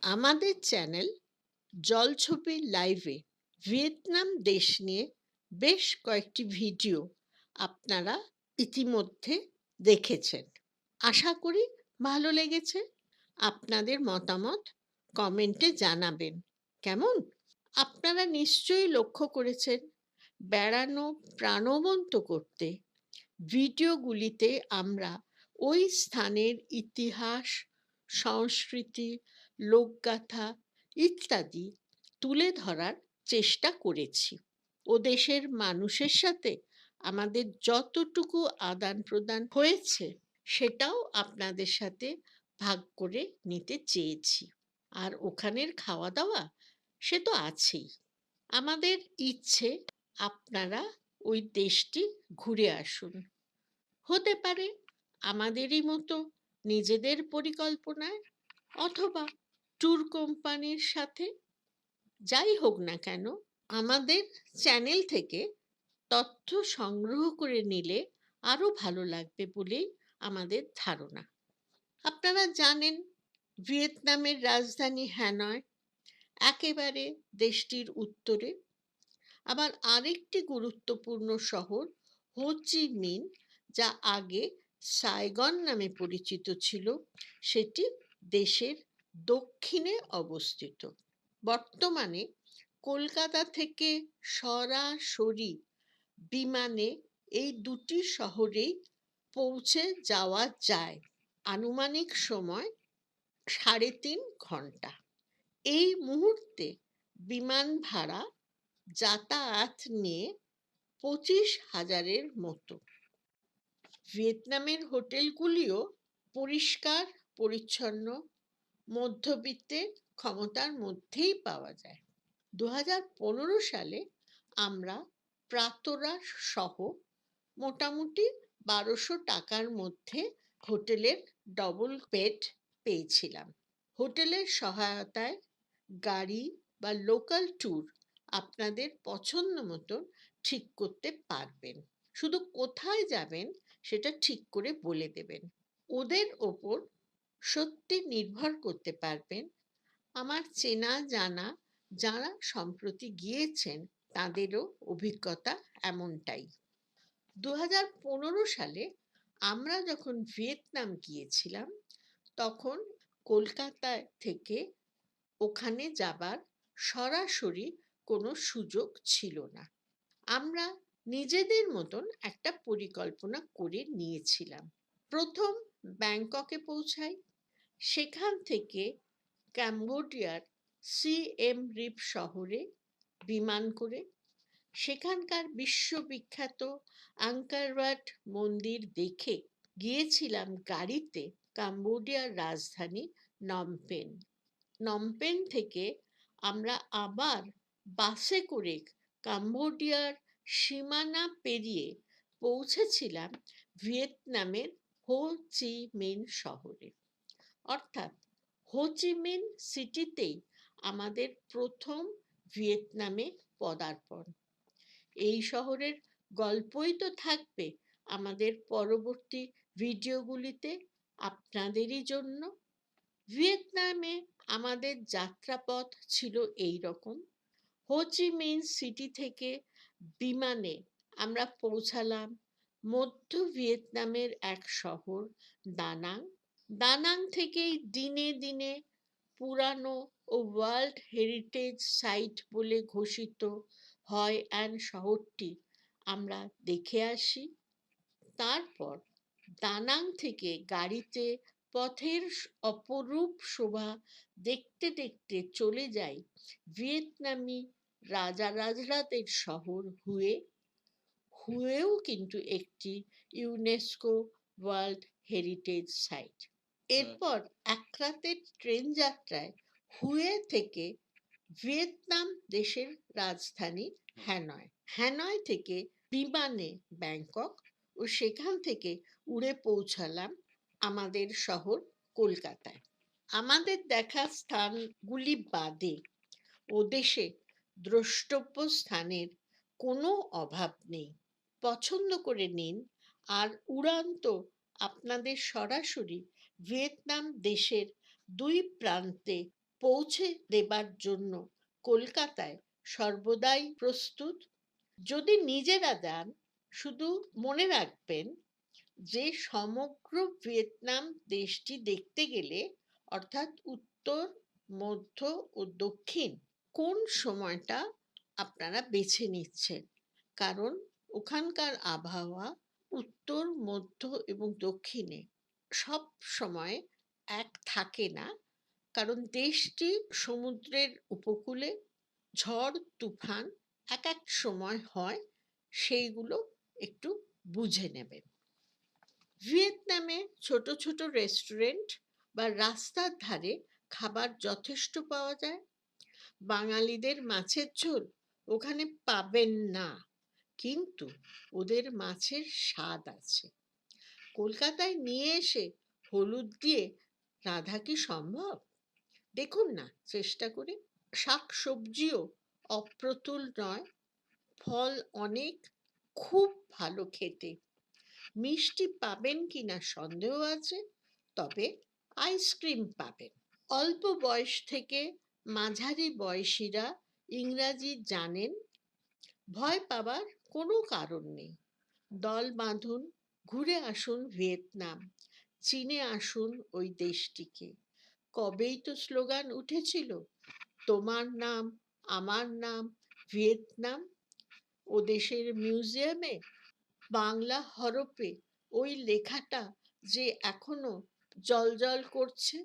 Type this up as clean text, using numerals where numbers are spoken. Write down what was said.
আমাদের চ্যানেল জলছবি লাইভে ভিয়েতনাম দেশ নিয়ে বেশ কয়েকটি ভিডিও আপনারা ইতিমধ্যে দেখেছেন। আশা করি ভালো লেগেছে। আপনাদের মতামত কমেন্টে জানাবেন। কেমন? আপনারা নিশ্চয়ই লক্ষ্য করেছেন, বেড়ানো প্রাণবন্ত করতে ভিডিওগুলিতে আমরা ওই স্থানের ইতিহাস, সংস্কৃতি, লোকগাথা ইত্যাদি তুলে ধরার চেষ্টা করেছি। ও দেশের মানুষের সাথে আমাদের যতটুকু আদান প্রদান হয়েছে সেটাও আপনাদের সাথে ভাগ করে নিতে চেয়েছি। আর ওখানের খাওয়া দাওয়া সে তো আছেই। আমাদের ইচ্ছে আপনারা ওই দেশটি ঘুরে আসুন। হতে পারে আমাদেরই মতো নিজেদের পরিকল্পনায়, অথবা ট্যুর কোম্পানির সাথে। যাই হোক না কেন, আমাদের চ্যানেল থেকে তথ্য সংগ্রহ করে নিলে আরও ভালো লাগবে বলেই আমাদের ধারণা। আপনারা জানেন, ভিয়েতনামের রাজধানী হ্যানয় একেবারে দেশটির উত্তরে। আবার আরেকটি গুরুত্বপূর্ণ শহর হো চি মিন, যা আগে সাইগন নামে পরিচিত ছিল, সেটি দেশের দক্ষিণে অবস্থিত। বর্তমানে কলকাতা থেকে সরাসরি বিমানে এই দুটি শহরেই পৌঁছে যাওয়া যায়। আনুমানিক সময় 3.5 ঘন্টা। এই মুহূর্তে বিমান ভাড়া যাতায়াত নিয়ে 25,000-এর মতো। ভিয়েতনামের হোটেলগুলিও পরিষ্কার পরিচ্ছন্ন, মধ্যবিত্তের ক্ষমতার মধ্যেই পাওয়া যায়। 2015 সালে আমরা প্রাতরাশ সহ মোটামুটি 1200 টাকার মধ্যে হোটেলের ডবল বেড পেয়েছিলাম। হোটেলের সহায়তায় গাড়ি বা লোকাল ট্যুর আপনাদের পছন্দ মতন ঠিক করতে পারবেন। শুধু কোথায় যাবেন সেটা ঠিক করে বলে দেবেন। ওদের ওপর সত্যি নির্ভর করতে পারবেন। আমার চেনা জানা যারা সম্প্রতি গিয়েছেন তাদেরও অভিজ্ঞতা এমনটাই। 2015 সালে আমরা যখন ভিয়েতনাম গিয়েছিলাম, তখন কলকাতা থেকে ওখানে যাবার সরাসরি কোনো সুযোগ ছিল না। আমরা নিজেদের মতন একটা পরিকল্পনা করে নিয়েছিলাম। প্রথম ব্যাংককে পৌঁছাই, সেখান থেকে ক্যাম্বোডিয়ার সিএম রিপ শহরে বিমান করে সেখানকার বিশ্ববিখ্যাত আঙ্কর ওয়াট মন্দির দেখে গিয়েছিলাম গাড়িতে কম্বোডিয়ার রাজধানী নমপেন। নমপেন থেকে আমরা আবার বাসে করে কম্বোডিয়ার সীমানা পেরিয়ে পৌঁছেছিলাম ভিয়েতনামের হো চি মিন শহরে। অর্থাৎ হো চি মিন সিটিতেই আমাদের প্রথম ভিয়েতনামে পদার্পণ। এই শহরের গল্পই তো থাকবে আমাদের পরবর্তী ভিডিওগুলিতে আপনাদেরই জন্য। ভিয়েতনামে আমাদের যাত্রাপথ ছিল এই রকম। হো চি মিন সিটি থেকে বিমানে আমরা পৌঁছালাম মধ্য ভিয়েতনামের এক শহর দানাং। দানাং থেকেই দিনে দিনে পুরানো ও ওয়ার্ল্ড হেরিটেজ সাইট বলে ঘোষিত হয় অ্যান শহরটি আমরা দেখে আসি। তারপর দানাং থেকে গাড়িতে পথের অপরূপ শোভা দেখতে দেখতে চলে যাই ভিয়েতনামি রাজা রাজরাদের শহর হুয়ে। হুয়েও কিন্তু একটি ইউনেস্কো ওয়ার্ল্ড হেরিটেজ সাইট। এরপর এক রাতের ট্রেন যাত্রায় হুয়ে থেকে ভিয়েতনাম দেশের রাজধানী হ্যানয়। হ্যানয় থেকে বিমানে ব্যাংকক ও সেখান থেকে উড়ে পৌঁছালাম আমাদের শহর কলকাতায়। আমাদের দেখা স্থানগুলি বাদে ও দেশে দ্রষ্টব্য স্থানের কোনো অভাব নেই। পছন্দ করে নিন আর উড়ান তো আপনাদের সরাসরি ভিয়েতনাম দেশের দুই প্রান্তে পৌঁছে দেবার জন্য কলকাতায় সর্বদাই প্রস্তুত। যদি নিজেরা যান, শুধু মনে রাখবেন যে সমগ্র ভিয়েতনাম দেশটি দেখতে গেলে, অর্থাৎ উত্তর, মধ্য ও দক্ষিণ, কোন সময়টা আপনারা বেছে নিচ্ছেন, কারণ ওখানকার আবহাওয়া উত্তর, মধ্য এবং দক্ষিণে সব সময় এক থাকে না, কারণ দেশটি সমুদ্রের উপকূলে। ঝড় তুফান এক এক সময় হয়, সেইগুলো একটু বুঝে নেবেন। ভিয়েতনামে ছোট ছোট রেস্টুরেন্ট বা রাস্তার ধারে খাবার যথেষ্ট পাওয়া যায়। বাঙালিদের মাছের ঝোল ওখানে পাবেন না, কিন্তু ওদের মাছের স্বাদ আছে। কলকাতায় নিয়ে এসে হলুদ দিয়ে রাঁধা কি সম্ভব? দেখুন না চেষ্টা করে। শাক সবজিও অপ্রতুল নয়, ফল অনেক, খুব ভালো খেতে। মিষ্টি পাবেন কিনা সন্দেহ আছে, তবে আইসক্রিম পাবেন। অল্প বয়স থেকে মাঝারি বয়সীরা ইংরাজি জানেন, ভয় পাবার কোনো কারণ নেই। দল বাঁধুন, ঘুরে আসুন ভিয়েতনাম, চিনে আসুন ওই দেশটিকে। কবেই তো স্লোগান উঠেছিল, তোমার নাম আমার নাম ভিয়েতনাম। ও দেশের মিউজিয়ামে বাংলা হরফে ওই লেখাটা যে এখনো জ্বলজ্বল করছে,